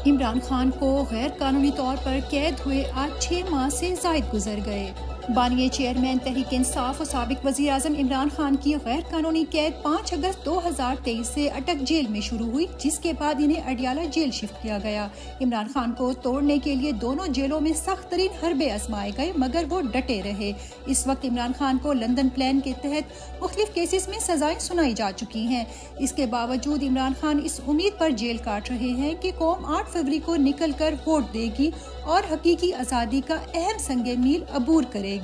इमरान खान को गैर कानूनी तौर पर कैद हुए आज 6 माह से जायद गुजर गए। बानिया चेयरमैन तहरीक इंसाफ और साबिक वज़ीर आज़म इमरान खान की गैर कानूनी कैद 5 अगस्त 2023 से अटक जेल में शुरू हुई, जिसके बाद इन्हें अडियाला जेल शिफ्ट किया गया। इमरान खान को तोड़ने के लिए दोनों जेलों में सख्त तरीन हरबे आजमाए गए, मगर वो डटे रहे। इस वक्त इमरान खान को लंदन प्लान के तहत मुख्तलिफ केसेस में सजाएं सुनाई जा चुकी हैं। इसके बावजूद इमरान खान इस उम्मीद पर जेल काट रहे हैं कि कौम 8 फरवरी को निकल कर वोट देगी और हकीकी आज़ादी का अहम संगे मील अबूर करेगी।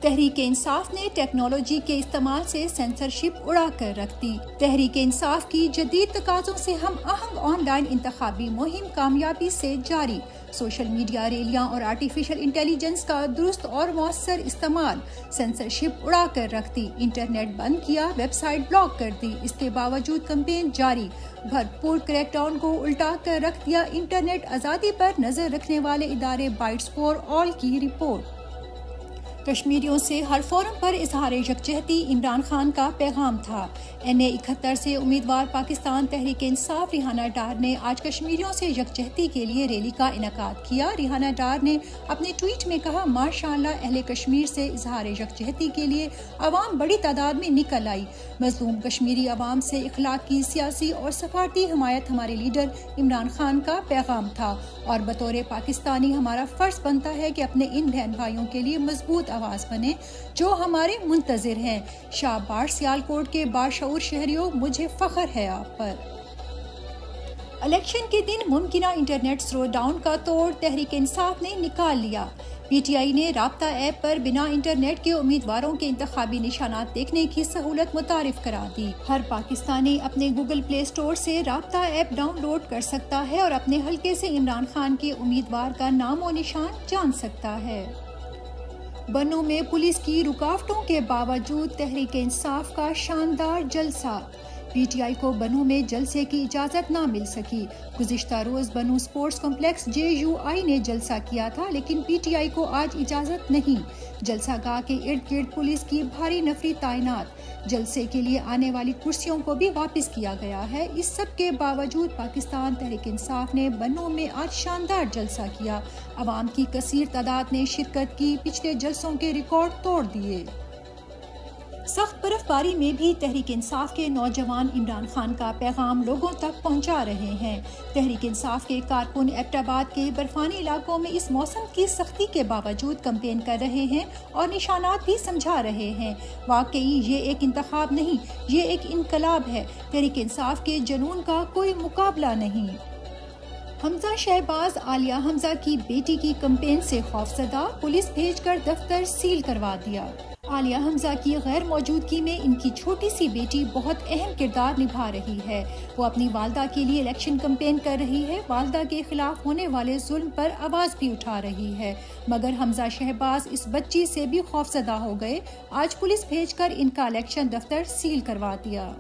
तहरीक इंसाफ ने टेक्नोलॉजी के इस्तेमाल से सेंसरशिप उड़ा कर रख दी। तहरीक इंसाफ की जदीद तकाज़ों से हम आहंग ऑनलाइन इंतखाबी मुहिम कामयाबी से जारी। सोशल मीडिया रैलियां और आर्टिफिशियल इंटेलिजेंस का दुरुस्त और मौसर इस्तेमाल, सेंसरशिप उड़ा कर रख दी। इंटरनेट बंद किया, वेबसाइट ब्लॉक कर दी। इसके बावजूद कैंपेन जारी। भरपूर क्रैकडाउन को उल्टा कर रख दिया। इंटरनेट आज़ादी पर नजर रखने वाले इदारे बाइट्स फॉर ऑल की रिपोर्ट। कश्मीरियों से हर फोरम पर इजहार यकजहती इमरान खान का पैगाम था। NA 71 से उम्मीदवार पाकिस्तान तहरीक इंसाफ रिहाना डार ने आज कश्मीरियों से यकजहती के लिए रैली का इनेकाद किया। रिहाना डार ने अपने ट्वीट में कहा, माशाअल्लाह अहले कश्मीर से इजहार यकजहती के लिए अवाम बड़ी तादाद में निकल आई। मजलूम कश्मीरी अवाम से इखलाकी, सियासी और सफारती हमायत हमारे लीडर इमरान खान का पैगाम था और बतौर पाकिस्तानी हमारा फर्ज बनता है कि अपने इन बहन भाइयों के लिए मजबूत आवाज बने जो हमारे मुंतजिर हैं। शाबाश सियालकोट के बाशऊर शहरियों, मुझे फख्र है आप पर। इलेक्शन के दिन मुमकिना इंटरनेट स्लो डाउन का तोड़ तहरीक इंसाफ ने निकाल लिया। PTI ने राब्ता ऐप पर बिना इंटरनेट के उम्मीदवारों के इंतखाबी निशानात देखने की सहूलत मुतारिफ करा दी। हर पाकिस्तानी अपने गूगल प्ले स्टोर से राब्ता ऐप डाउनलोड कर सकता है और अपने हल्के से इमरान खान के उम्मीदवार का नाम और निशान जान सकता है। बन्नू में पुलिस की रुकावटों के बावजूद तहरीक इंसाफ का शानदार जलसा। PTI को बन्नू में जलसे की इजाजत ना मिल सकी। गुज़िश्ता रोज बन्नू स्पोर्ट्स कॉम्प्लेक्स JUI ने जलसा किया था, लेकिन PTI को आज इजाजत नहीं। जलसा गाह के इर्द गिर्द पुलिस की भारी नफरी तैनात। जलसे के लिए आने वाली कुर्सियों को भी वापस किया गया है। इस सब के बावजूद पाकिस्तान तहरीक इंसाफ ने बन्नू में आज शानदार जलसा किया। अवाम की कसीर तादाद ने शिरकत की, पिछले जलसों के रिकॉर्ड तोड़ दिए। सख्त बर्फबारी में भी तहरीक इंसाफ के नौजवान इमरान खान का पैगाम लोगों तक पहुंचा रहे हैं। तहरीक इंसाफ के कारकुन एबटाबाद के बर्फानी इलाकों में इस मौसम की सख्ती के बावजूद कैंपेन कर रहे हैं और निशानात भी समझा रहे हैं। वाकई ये एक इंतखाब नहीं, ये एक इनकलाब है। तहरीक इंसाफ के जुनून का कोई मुकाबला नहीं। हमजा शहबाज आलिया हमजा की बेटी की कैंपेन से खौफजदा, पुलिस भेजकर दफ्तर सील करवा दिया। आलिया हमजा की गैर मौजूदगी में इनकी छोटी सी बेटी बहुत अहम किरदार निभा रही है। वो अपनी वालदा के लिए इलेक्शन कैंपेन कर रही है, वालदा के खिलाफ होने वाले जुल्म पर आवाज भी उठा रही है, मगर हमजा शहबाज इस बच्ची से भी खौफजदा हो गए। आज पुलिस भेजकर इनका इलेक्शन दफ्तर सील करवा दिया।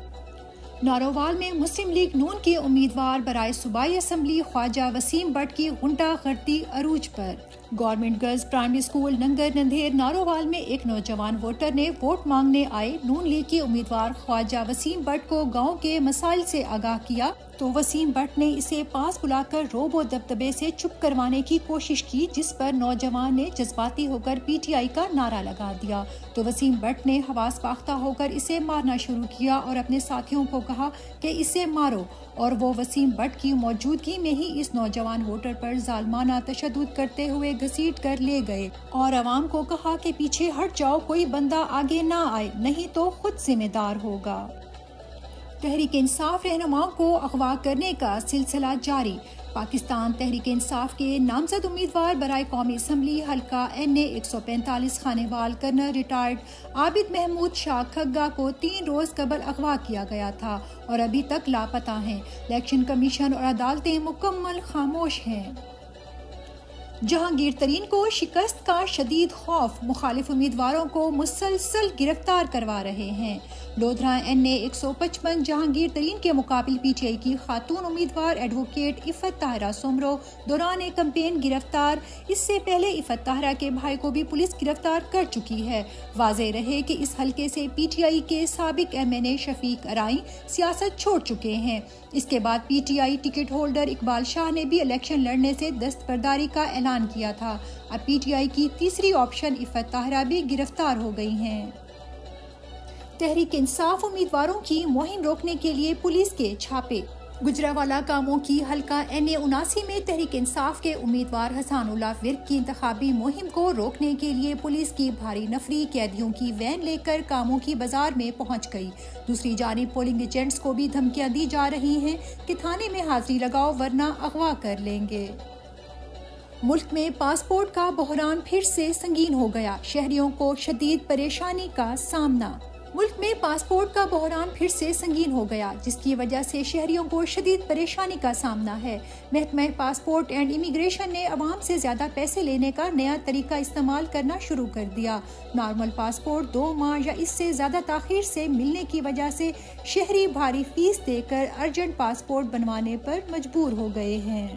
नारोवाल में मुस्लिम लीग नून के उम्मीदवार बराए सूबाई असम्बली ख्वाजा वसीम भट्ट की गुंडा गर्दी अरूज पर। गवर्नमेंट गर्ल्स प्राइमरी स्कूल नंगर नंधेर नारोवाल में एक नौजवान वोटर ने वोट मांगने आए नून लीग के उम्मीदवार ख्वाजा वसीम भट्ट को गांव के मसाइल से आगाह किया, तो वसीम भट्ट ने इसे पास बुलाकर रोब और दबदबे से चुप करवाने की कोशिश की, जिस पर नौजवान ने जज्बाती होकर PTI का नारा लगा दिया। तो वसीम भट्ट ने हवास पाख्ता होकर इसे मारना शुरू किया और अपने साथियों को कहा कि इसे मारो, और वो वसीम भट्ट की मौजूदगी में ही इस नौजवान वोटर पर जालमाना तशद्दुद करते हुए घसीट कर ले गए और अवाम को कहा कि पीछे हट जाओ, कोई बंदा आगे ना आए, नहीं तो खुद जिम्मेदार होगा। तहरीक इंसाफ रहनुमाओं को अगवा करने का सिलसिला जारी। पाकिस्तान तहरीक इंसाफ के नामजद उम्मीदवार बराए कौमी असम्बली हल्का NA 145 Khanewal colonel retired Abid Mahmood Shah Khagga को 3 रोज कबल अगवा किया गया था और अभी तक लापता हैं। इलेक्शन कमीशन और अदालतें मुकम्मल खामोश हैं। जहांगीर तरीन को शिकस्त का शदीद खौफ मुखालिफ उम्मीदवारों को मुसलसल गिरफ्तार करवा रहे हैं। लोधरा NA 155 जहांगीर तरीन के मुकाबिल PTI की खातून उम्मीदवार एडवोकेट इफ़त ताहरा सुमरो दौरान कैंपेन गिरफ्तार। इससे पहले इफ़त ताहरा के भाई को भी पुलिस गिरफ्तार कर चुकी है। वाज़ेह रहे कि इस हल्के से PTI के साबिक MNA शफीक अराई सियासत छोड़ चुके हैं। इसके बाद PTI ticket holder Iqbal Shah ने भी इलेक्शन लड़ने से दस्तबरदारी का ऐलान किया था। अब PTI की तीसरी ऑप्शन इफ़त ताहरा भी गिरफ्तार हो गई हैं। तहरीक इंसाफ उम्मीदवारों की मुहिम रोकने के लिए पुलिस के छापे। गुजरावाला कामों की हल्का NA 79 में तहरीक इंसाफ के उम्मीदवार हसानुल्लाह विर्क की इंतखाबी मुहिम को रोकने के लिए पुलिस की भारी नफरी कैदियों की वैन लेकर कामों की बाजार में पहुंच गई। दूसरी जानिब पोलिंग एजेंट्स को भी धमकियां दी जा रही हैं कि थाने में हाजिरी लगाओ वरना अगवा कर लेंगे। मुल्क में पासपोर्ट का बहरान फिर से संगीन हो गया, शहरियों को शदीद परेशानी का सामना। मुल्क में पासपोर्ट का बहरान फिर से संगीन हो गया, जिसकी वजह से शहरियों को शदीद परेशानी का सामना है। महकमा पासपोर्ट एंड इमिग्रेशन ने अवाम से ज्यादा पैसे लेने का नया तरीका इस्तेमाल करना शुरू कर दिया। नॉर्मल पासपोर्ट 2 माह या इससे ज्यादा ताखीर से मिलने की वजह से शहरी भारी फीस देकर अर्जेंट पासपोर्ट बनवाने पर मजबूर हो गए हैं।